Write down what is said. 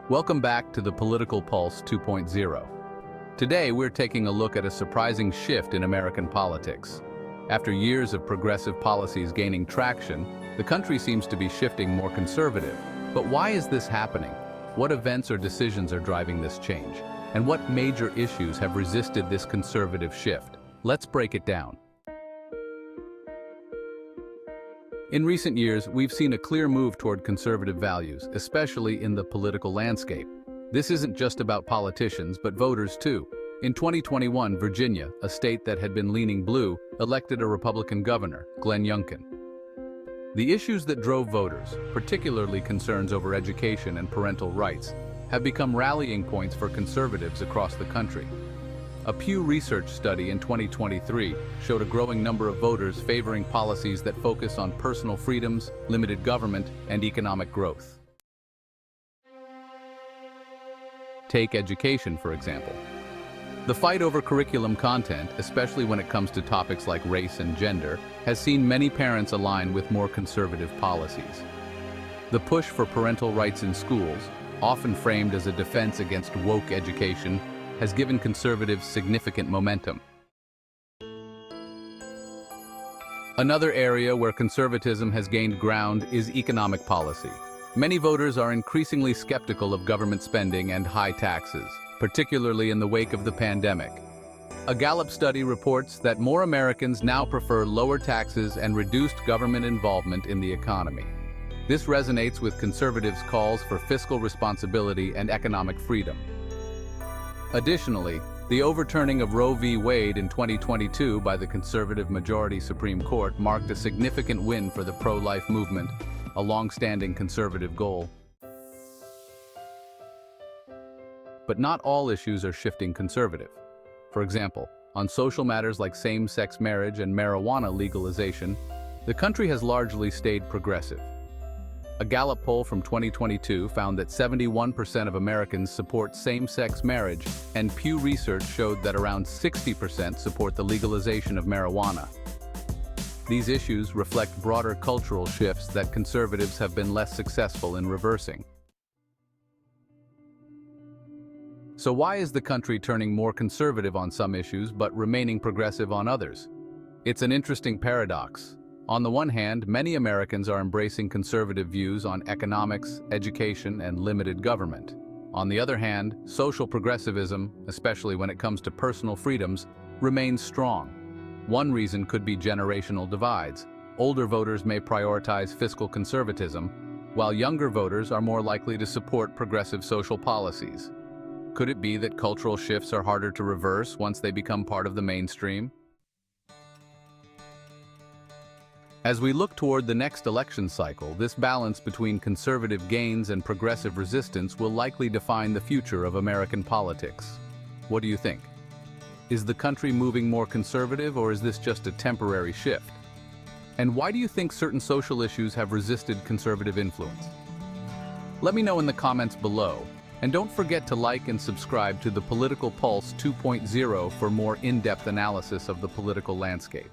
Welcome back to the Political Pulse 2.0. Today, we're taking a look at a surprising shift in American politics. After years of progressive policies gaining traction, the country seems to be shifting more conservative. But why is this happening? What events or decisions are driving this change? And what major issues have resisted this conservative shift? Let's break it down. In recent years, we've seen a clear move toward conservative values, especially in the political landscape. This isn't just about politicians, but voters too. In 2021, Virginia, a state that had been leaning blue, elected a Republican governor, Glenn Youngkin. The issues that drove voters, particularly concerns over education and parental rights, have become rallying points for conservatives across the country. A Pew Research study in 2023 showed a growing number of voters favoring policies that focus on personal freedoms, limited government, and economic growth. Take education, for example. The fight over curriculum content, especially when it comes to topics like race and gender, has seen many parents align with more conservative policies. The push for parental rights in schools, often framed as a defense against woke education, has given conservatives significant momentum. Another area where conservatism has gained ground is economic policy. Many voters are increasingly skeptical of government spending and high taxes, particularly in the wake of the pandemic. A Gallup study reports that more Americans now prefer lower taxes and reduced government involvement in the economy. This resonates with conservatives' calls for fiscal responsibility and economic freedom. Additionally, the overturning of Roe v. Wade in 2022 by the conservative majority Supreme Court marked a significant win for the pro-life movement, a long-standing conservative goal. But not all issues are shifting conservative. For example, on social matters like same-sex marriage and marijuana legalization, the country has largely stayed progressive. A Gallup poll from 2022 found that 71% of Americans support same-sex marriage, and Pew Research showed that around 60% support the legalization of marijuana. These issues reflect broader cultural shifts that conservatives have been less successful in reversing. So why is the country turning more conservative on some issues but remaining progressive on others? It's an interesting paradox. On the one hand, many Americans are embracing conservative views on economics, education, and limited government. On the other hand, social progressivism, especially when it comes to personal freedoms, remains strong. One reason could be generational divides. Older voters may prioritize fiscal conservatism, while younger voters are more likely to support progressive social policies. Could it be that cultural shifts are harder to reverse once they become part of the mainstream? As we look toward the next election cycle, this balance between conservative gains and progressive resistance will likely define the future of American politics. What do you think? Is the country moving more conservative, or is this just a temporary shift? And why do you think certain social issues have resisted conservative influence? Let me know in the comments below, and don't forget to like and subscribe to the Political Pulse 2.0 for more in-depth analysis of the political landscape.